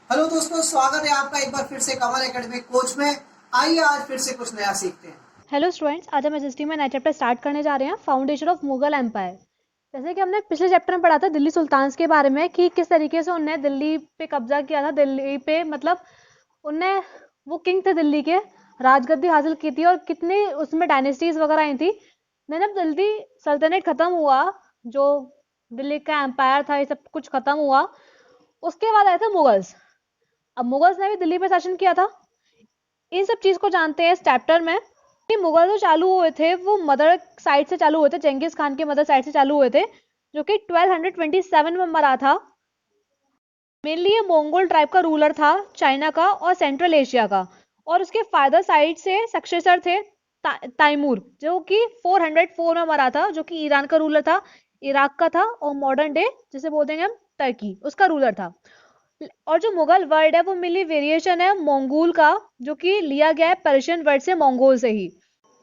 Hello दोस्तों, स्वागत है आपका एक बार फिर से कमल एकेडमी कोच में। आइए आज फिर से कुछ नया सीखते हैं। हेलो स्टूडेंट्स, आज हम एसएसटी में नया चैप्टर स्टार्ट करने जा रहे हैं, फाउंडेशन ऑफ मुगल एम्पायर। जैसे कि हमने पिछले चैप्टर में पढ़ा था दिल्ली सुल्तान्स के बारे में कि किस तरीके से उनने दिल्ली पे कब्जा किया था। दिल्ली पे मतलब उनने वो किंग थे दिल्ली के, राजगद्दी हासिल की थी और कितनी उसमें डायनेस्टीज वगैरह आई थी। नहीं, जब दिल्ली सल्तनत खत्म हुआ, जो दिल्ली का एम्पायर था, ये सब कुछ खत्म हुआ, उसके बाद आए थे मुगल्स। अब मुगल्स ने भी दिल्ली पे शासन किया था। इन सब चीज को जानते हैं इस चैप्टर में कि मुगल जो चालू हुए थे वो मदर साइड से चालू हुए थे, चेंगिस खान के मदर साइड से चालू हुए थे, जो कि 1227 में मरा था। मेनली ये मंगोल ट्राइब का रूलर था, चाइना का और सेंट्रल एशिया का। और उसके फादर साइड से सक्सेसर थे तैमूर, जो कि 404 में मरा था, जो कि ईरान का रूलर था, इराक का था और मॉडर्न डे जिसे बोलते हैं हम टर्की, उसका रूलर था। और जो मुगल वर्ड है वो मिली वेरिएशन है मंगोल का, जो कि लिया गया है पर्शियन वर्ड से, मंगोल से ही।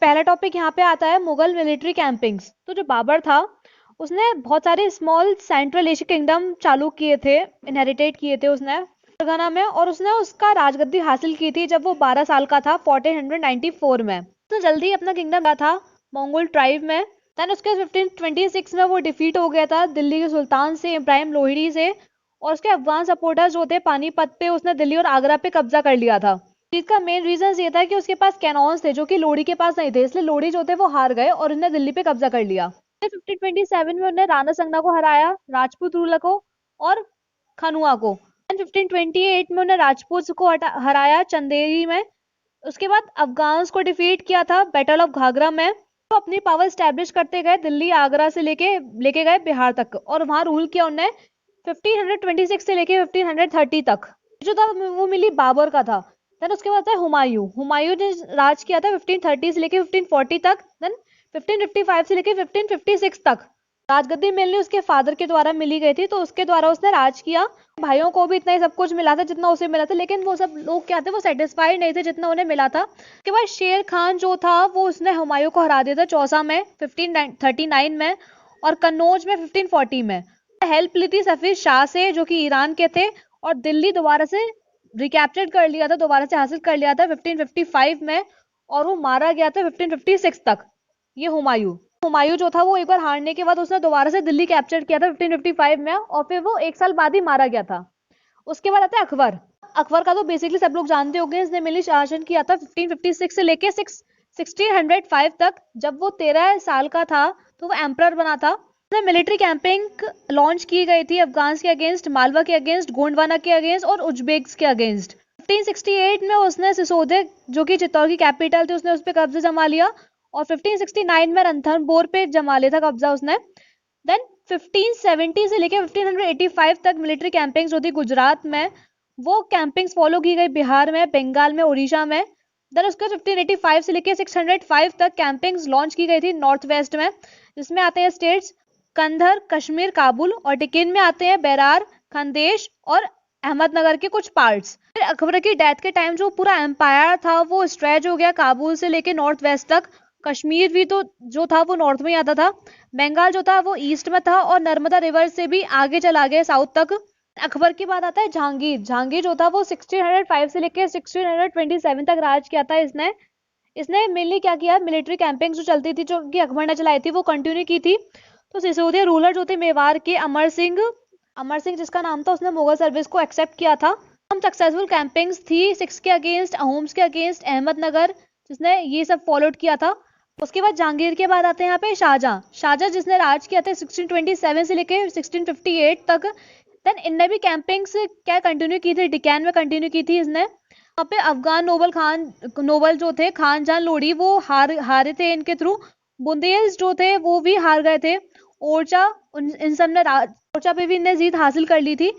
पहला टॉपिक यहाँ पे आता है मुगल मिलिट्री कैंपिंग्स। तो जो बाबर था उसने बहुत सारे स्मॉल सेंट्रल एशियन किंगडम चालू किए थे, इनहेरिटेट किए थे उसने फरगना में, और उसने उसका राजगद्दी हासिल की थी जब वो 12 साल का था 1494 में। तो जल्दी ही अपना किंगडम था मंगोल ट्राइब में। देन उसके 1526 में वो डिफीट हो गया था दिल्ली के सुल्तान से, इब्राहिम लोहिड़ी से। और उसके अफगान सपोर्टर्स जो थे पानीपत पे, उसने दिल्ली और आगरा पे कब्जा कर लिया था। इसका मेन रीजन ये था कि उसके पास कैनॉन्स थे जो कि लोडी के पास नहीं थे, इसलिए लोडी जो थे वो हार गए और उन्होंने दिल्ली पे कब्जा कर लिया। 1527 में उन्होंने राणा संगा को हराया, राजपूत रूलर को और खनुआ को। 1528 में उन्होंने राजपूत को हराया चंदेरी में। उसके बाद अफगान्स को डिफीट किया था बैटल ऑफ घाघरा में। तो अपनी पावर स्टैब्लिश करते गए, दिल्ली आगरा से लेके गए बिहार तक, और वहां रूल किया उन्होंने 1526 से लेके 1530 तक। जो था वो मिली बाबर का था। देन उसके बाद था हुमायूं। हुमायूं ने राज किया था 1530 से लेके 1540 तक। देन 1555 से लेके 1556 तक राजगद्दी मिलनी उसके फादर के द्वारा मिली गई थी, तो उसके द्वारा उसने राज किया। भाइयों को भी इतना ही सब कुछ मिला था जितना उसे मिला था, लेकिन वो सब लोग क्या थे, वो सेटिस्फाइड नहीं थे जितना उन्हें मिला था। उसके बाद शेर खान जो था वो उसने हुमायूं को हरा दिया था चौसा में 1539 में, और कन्नौज में 1540 में। हेल्प ली थी सफीर शाह से जो कि ईरान के थे, और दिल्ली दोबारा से रिकैप्चर कर लिया था, दोबारा से हासिल कर लिया था 1555 में। और वो मारा गया था 1556 तक। ये हुमायूं हुमायूं जो था वो एक बार हारने के बाद उसने दोबारा से दिल्ली कैप्चर किया था 1555 में, और फिर वो एक साल बाद ही मारा गया था। उसके बाद आता है अकबर। अकबर का तो बेसिकली सब लोग जानते होंगे, इसने मिली शासन किया था 1556 से लेके 1605 तक। जब वो 13 साल का था तो वो एम्परर बना था। मिलिट्री कैंपिंग लॉन्च की गई थी अफगान के अगेंस्ट, मालवा के अगेंस्ट, गोंडवाना के अगेंस्ट और उज्बेक्स के अगेंस्ट। 1568 में उसने सिसोदिया जो कि चित्तौड़ की कैपिटल थी, उसने उस पर कब्जा जमा लिया। और 1569 में रणथंभौर पे जमा लिया था कब्जा उसने। देन 1570 से लेकर 1585 तक मिलिट्री कैंपिंग जो थी गुजरात में, वो कैंपिंग्स फॉलो की गई बिहार में, बंगाल में, उड़ीसा में। देन उसके 1585 से लेकर 605 तक कैंपिंग्स लॉन्च की गई थी नॉर्थ वेस्ट में, जिसमें आते हैं स्टेट्स कंधर, कश्मीर, काबुल, और डिकिन में आते हैं बेरार, खंदेश और अहमदनगर के कुछ पार्ट्स। फिर अकबर की डेथ के टाइम जो पूरा एम्पायर था वो स्ट्रेच हो गया काबुल से लेके नॉर्थ वेस्ट तक। कश्मीर भी तो जो था वो नॉर्थ में ही आता था, बंगाल जो था वो ईस्ट में था, और नर्मदा रिवर से भी आगे चला गया साउथ तक। अकबर के बाद आता है जहांगीर। जहांगीर जो था वो 1605 से लेके 1627 तक राज किया था इसने। इसने मेनली क्या किया, मिलिट्री कैंपिंग जो चलती थी, जो कि अकबर ने चलाई थी, वो कंटिन्यू की थी। तो सिसोदिया रूलर जो थे मेवाड़ के, अमर सिंह जिसका नाम था, उसने मुगल सर्विस को एक्सेप्ट किया था। हम सक्सेसफुल कैंपिंग्स थी सिक्स के अगेंस्ट, अहोम्स के अगेंस्ट, अहमदनगर, जिसने ये सब फॉलोड किया था। उसके बाद जहांगीर के बाद आते हैं यहाँ पे शाहजहां। शाहजहां जिसने राज किया था 1627 से लेके 1658 तक। देन इनने भी कैंपिंग्स क्या कंटिन्यू की थी, डिकैन में कंटिन्यू की थी इसने। यहाँ पे अफगान नोबल जो थे खान जान लोडी, वो हारे थे इनके थ्रू। बुंदेल जो थे वो भी हार गए थे। ओरछा, इन सब ने ओरछा पे भी इनने जीत हासिल कर ली थी।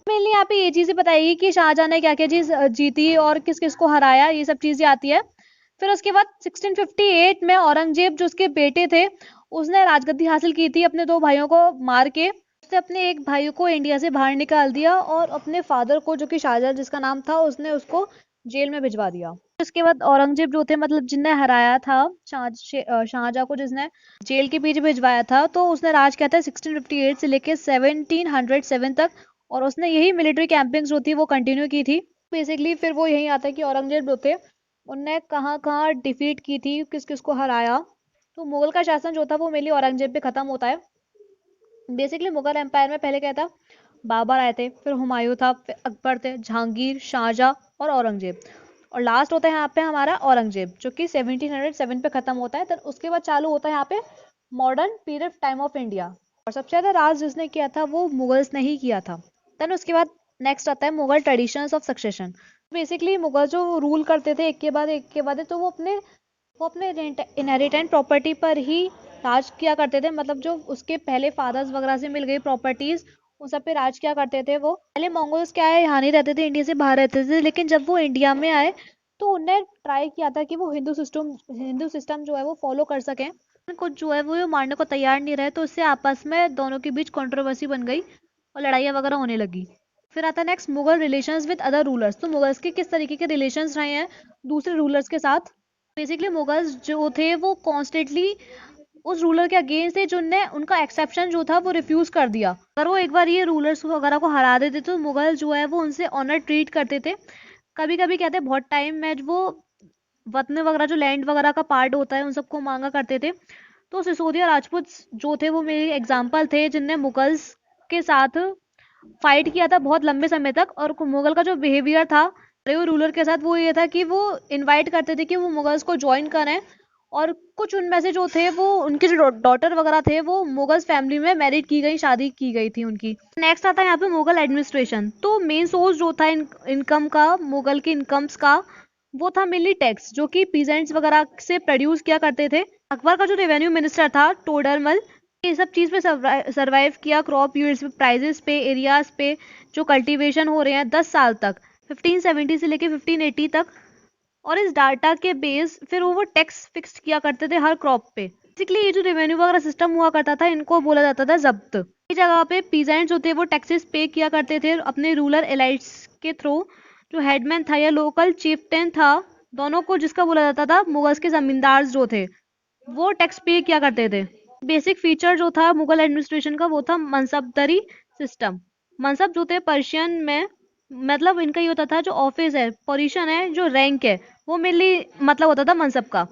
मेनली यहाँ पे ये चीजें बताइए कि शाहजहां ने क्या क्या चीज जीती और किस किस को हराया, ये सब चीजें आती है। फिर उसके बाद 1658 में औरंगजेब जो उसके बेटे थे, उसने राजगद्दी हासिल की थी अपने दो भाइयों को मार के। उसने अपने एक भाई को इंडिया से बाहर निकाल दिया, और अपने फादर को जो कि शाहजहां जिसका नाम था, उसने उसको जेल में भिजवा दिया। उसके बाद औरंगजेब जो थे, मतलब जिनने हराया था शाहजहां को, जिसने जेल के पीछे भिजवाया था, तो उसने राज किया था 1658 से लेके 1707 तक। और उसने यही मिलिट्री कैंपिंग्स जो थी वो कंटिन्यू की थी। बेसिकली फिर वो यही आता है कि औरंगजेब जो थे उनने कहाँ कहाँ डिफीट की थी, किस किस को हराया। तो मुगल का शासन जो था वो मेनली औरंगजेब पे खत्म होता है। बेसिकली मुगल एम्पायर में पहले क्या था, बाबर आए थे, फिर हुमायूं था, फिर अकबर थे, जहांगीर, शाहजहां और औरंगजेब। और लास्ट होता है यहाँ पे हमारा औरंगजेब जो कि 1707 पे खत्म होता है। तो उसके बाद चालू होता है यहाँ पे modern period time of India. और सबसे ज्यादा राज जिसने किया था वो मुगल्स ने ही किया था। देन उसके बाद नेक्स्ट आता है Mughal traditions of succession. Basically Mughal जो रूल करते थे एक के बाद एक के बाद, तो वो अपने इनहेरिटेंट प्रॉपर्टी पर ही राज किया करते थे। मतलब जो उसके पहले फादर्स वगैरह से मिल गई प्रॉपर्टीज उन सब पे राज किया करते थे। वो पहले मंगोल्स क्या है, यहाँ नहीं रहते थे, इंडिया से बाहर रहते थे, लेकिन जब वो इंडिया में आए तो उनने ट्राई किया था कि वो हिंदू सिस्टम जो है वो फॉलो कर सकें। कुछ जो है वो मारने को तैयार नहीं रहे, तो इससे आपस में दोनों के बीच कंट्रोवर्सी बन गई और लड़ाइयाँ वगैरह होने लगी। फिर आता है next Mughal relations with other rulers. तो मुगल्स के किस तरीके के रिलेशंस रहे हैं दूसरे रूलर्स के साथ। बेसिकली मुगल्स जो थे वो कॉन्स्टेंटली उस रूलर के अगेंस्ट थे जिनने उनका एक्सेप्शन जो था वो रिफ्यूज कर दिया। अगर वो एक बार ये रूलर्स वगैरह को हरा देते तो मुगल जो है वो उनसे ऑनर ट्रीट करते थे। कभी कभी कहते हैं बहुत टाइम में वो वतन वगैरह जो लैंड वगैरह का पार्ट होता है उन सबको मांगा करते थे। तो सिसोदिया राजपूत जो थे वो मेरे एग्जाम्पल थे जिनने मुगल्स के साथ फाइट किया था बहुत लंबे समय तक। और मुगल का जो बिहेवियर था वो रूलर के साथ वो ये था कि वो इनवाइट करते थे कि वो मुगल्स को ज्वाइन करें। और कुछ उनमें से जो थे वो उनके जो डॉटर वगैरह थे वो मुगल्स फैमिली में मैरिड की गई, शादी की गई थी उनकी। नेक्स्ट आता है यहाँ पे मुगल एडमिनिस्ट्रेशन। तो मेन सोर्स जो था इनकम का, मुगल के इनकम्स का, वो था मेनली टैक्स जो कि पीजेंट्स वगैरह से प्रोड्यूस किया करते थे। अकबर का जो रेवेन्यू मिनिस्टर था टोडरमल, ये सब चीज़ पे सर्वाइव किया, क्रॉप यील्ड्स पे, प्राइजेस पे, एरियाज पे जो कल्टीवेशन हो रहे हैं 10 साल तक, 1570 से लेके 1580 तक। और इस डाटा के बेस फिर वो टैक्स फिक्स किया करते थे हर क्रॉप पे। बेसिकली ये जो रेवेन्यू वगैरह सिस्टम हुआ करता था इनको बोला जाता था जब्त। इस जगह पे पीजेंट्स होते वो टैक्सेस पे किया करते थे अपने रूरल एलाइट्स के थ्रू। जो हेडमैन था या लोकल चीफटेन था, दोनों को जिसका बोला जाता था, मुगल्स के जमींदार जो थे वो टैक्स पे किया करते थे। बेसिक फीचर जो था मुगल एडमिनिस्ट्रेशन का वो था मनसबदारी सिस्टम। मनसब जो थे पर्शियन में, मतलब इनका ये होता था जो ऑफिस है, पोजीशन है, जो रैंक है, वो मेनली मतलब होता था मनसब का।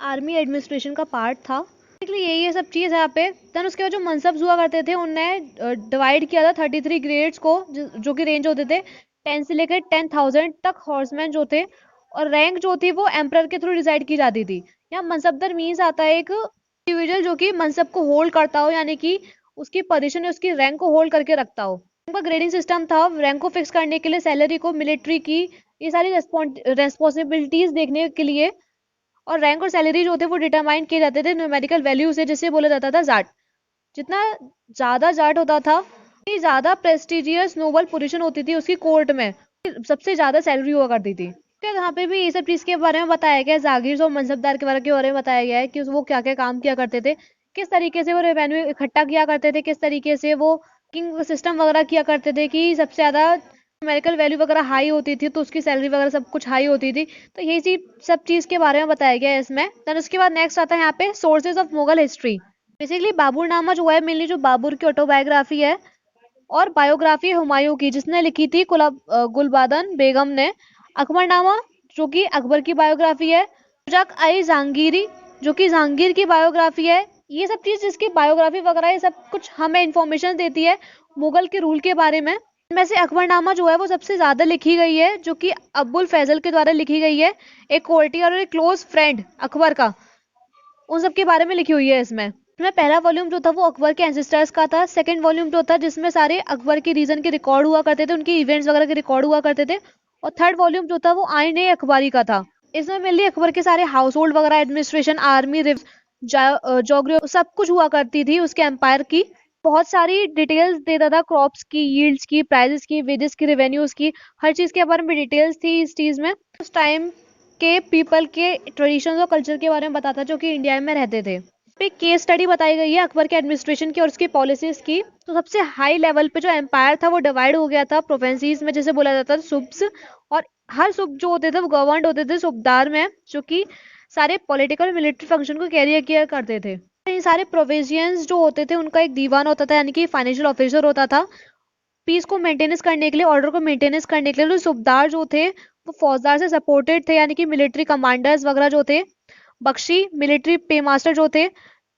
आर्मी एडमिनिस्ट्रेशन का पार्ट था। बेसिकली ये सब चीज़ है यहाँ पे। देन उसके बाद जो मनसब हुआ करते थे उनने डिवाइड किया था 33 ग्रेड्स को, जो कि रेंज होते थे 10 से लेकर 10,000 तक हॉर्समैन जो थे। और रैंक जो थी वो एम्परर के थ्रू डिसाइड की जाती थी। यहाँ मनसबदार मीन्स आता है एक इंडिविजुअल जो कि मनसब को होल्ड करता हो, यानी कि उसकी पोजीशन है, उसकी रैंक को होल्ड करके रखता हो। उनका ग्रेडिंग सिस्टम था रैंक को फिक्स करने के लिए, सैलरी को, मिलिट्री की, ये सारी रेस्पॉन्सिबिलिटीज देखने के लिए। और रैंक और सैलरी जो थे वो डिटरमाइन किए जाते थे न्यूमेरिकल वैल्यू से, जिसे बोला जाता था जाट। जितना ज्यादा जाट होता था उतनी ज्यादा प्रेस्टिजियस नोबल पोजीशन होती थी उसकी कोर्ट में, सबसे ज्यादा सैलरी हुआ करती थी। तो यहाँ पे भी ये सब चीज के बारे में बताया गया है, जागीर और मनसबदार के बारे में बताया गया है कि वो क्या क्या काम किया करते थे, किस तरीके से वो रेवेन्यू इकट्ठा किया करते थे, किस तरीके से वो किंग सिस्टम वगैरह किया करते थे कि सबसे ज्यादा न्यूमेरिकल वैल्यू वगैरह हाई होती थी तो उसकी सैलरी वगैरह सब कुछ हाई होती थी। तो यही चीज सब चीज के बारे में बताया गया है इसमें। देन उसके बाद नेक्स्ट आता है यहाँ पे sources of Mughal history. Basically Baburnama जो है मेनली जो बाबर की ऑटोबायोग्राफी है, और बायोग्राफी हुमायूं की जिसने लिखी थी गुलबादन बेगम ने। अकबरनामा जो कि अकबर की बायोग्राफी है। तुजक आई जहांगीरी जो कि जहांगीर की बायोग्राफी है। ये सब चीज जिसकी बायोग्राफी वगैरह ये सब कुछ हमें इंफॉर्मेशन देती है मुगल के रूल के बारे में। इनमें से अकबरनामा जो है वो सबसे ज्यादा लिखी गई है, जो कि अब्बुल फैजल के द्वारा लिखी गई है, एक कोर्टी और एक क्लोज फ्रेंड अकबर का, उन सब के बारे में लिखी हुई है इसमें पहला वॉल्यूम जो था वो अकबर के एंसेस्टर्स का था। सेकंड वॉल्यूम जो था जिसमें सारे अकबर के रीजन के रिकॉर्ड हुआ करते थे, उनके इवेंट्स वगैरह के रिकॉर्ड हुआ करते थे। और थर्ड वॉल्यूम जो था वो आईन अखबारी का था। इसमें मेनली अकबर के सारे हाउस होल्ड वगैरह, एडमिनिस्ट्रेशन, आर्मी, जोग्राफी सब कुछ हुआ करती थी उसके एम्पायर की। बहुत सारी डिटेल्स देता था, क्रॉप्स की, यील्ड्स की, प्राइजेस की, वेजेस की, रेवेन्यूज की, हर चीज के बारे में डिटेल्स थी इस चीज में। उस टाइम के पीपल के ट्रेडिशंस और कल्चर के बारे में बताता जो कि इंडिया में रहते थे। पे केस स्टडी बताई गई है अकबर के एडमिनिस्ट्रेशन की और उसकी पॉलिसीज की। तो सबसे हाई लेवल पे जो एम्पायर था वो डिवाइड हो गया था प्रोवेंसीज में, जैसे बोला जाता था सुब्स। और हर सुब जो होते थे वो गवर्नड होते थे सुबदार में, जो कि सारे पॉलिटिकल मिलिट्री फंक्शन को कैरी किया करते थे। इन सारे प्रोविजंस जो होते थे उनका एक दीवान होता था, यानी कि फाइनेंशियल ऑफिसर होता था। पीस को मेंटेनेंस करने के लिए, ऑर्डर को मेंटेनेंस करने के लिए जो सूबेदार जो थे वो फौजदार से सपोर्टेड थे, यानी कि मिलिट्री कमांडर्स वगैरह जो थे, बख्शी मिलिट्री पे मास्टर जो थे,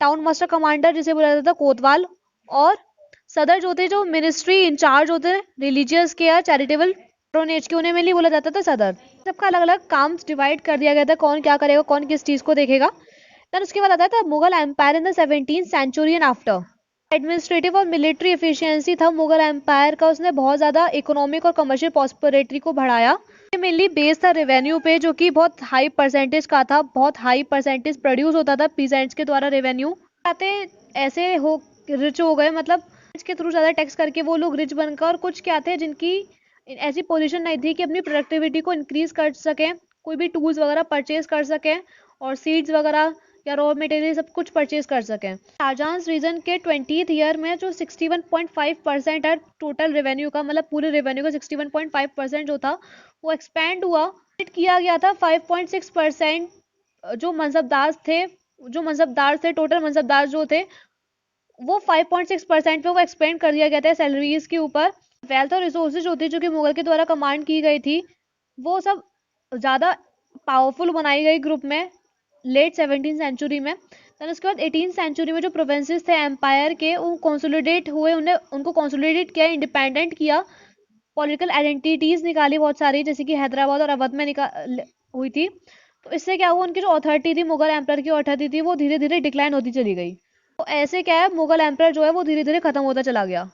टाउन मास्टर कमांडर जिसे बोला जाता था कोतवाल, और सदर जो थे, जो मिनिस्ट्री इंचार्ज होते हैं रिलीजियस केयर चैरिटेबल प्रोनेज के, उन्हें मेनली बोला जाता था सदर। सबका अलग अलग काम डिवाइड कर दिया गया था, कौन क्या करेगा, कौन किस चीज को देखेगा। देन उसके बाद आता था Mughal empire in the 17th century and after. Administrative और मिलिट्री एफिशिएंसी था मुगल एम्पायर का, उसने बहुत ज़्यादा इकोनॉमिक और कमर्शियल प्रॉस्पेरिटी को बढ़ाया। ये मेनली बेस था रेवेन्यू पे, जो कि बहुत हाई परसेंटेज का था, बहुत हाई परसेंटेज प्रोड्यूस होता था पीजेंट्स के द्वारा रेवेन्यू। आते ऐसे हो रिच हो गए, मतलब इसके थ्रू ज़्यादा टैक्स करके वो लोग रिच बनकर, और कुछ क्या थे जिनकी ऐसी पोजीशन नहीं थी कि अपनी प्रोडक्टिविटी को इंक्रीज कर सकें, कोई भी टूल्स वगैरह परचेज कर सकें और सीड्स वगैरह या रॉ मटेरियल सब कुछ परचेज कर सकें। शाहजहां रीजन के 20th ईयर में जो 61.5% है टोटल रेवेन्यू का, मतलब पूरे रेवेन्यू का 61.5% जो था वो एक्सपेंड हुआ, किया गया था 5.6%। जो मनसबदार थे टोटल मनसबदार जो थे वो 5.6% पे वो एक्सपेंड कर दिया गया था सैलरीज के ऊपर। वेल्थ और रिसोर्सेज होती जो कि मुगल के द्वारा कमांड की गई थी, वो सब ज़्यादा पावरफुल बनाई गई ग्रुप में लेट 17th सेंचुरी में। then उसके बाद 18th सेंचुरी में जो प्रोविंसेस थे एम्पायर के, वो कंसोलिडेट हुए, उनको कंसोलिडेट किया, इंडिपेंडेंट किया, पॉलिटिकल आइडेंटिटीज निकाली बहुत सारी, जैसे कि हैदराबाद और अवध में हुई थी। तो इससे क्या हुआ, उनकी जो अथॉरिटी थी, मुगल एम्पायर की अथॉरिटी थी, वो धीरे धीरे डिक्लाइन होती चली गई। तो ऐसे क्या है, मुगल एम्पायर जो है वो धीरे धीरे खत्म होता चला गया।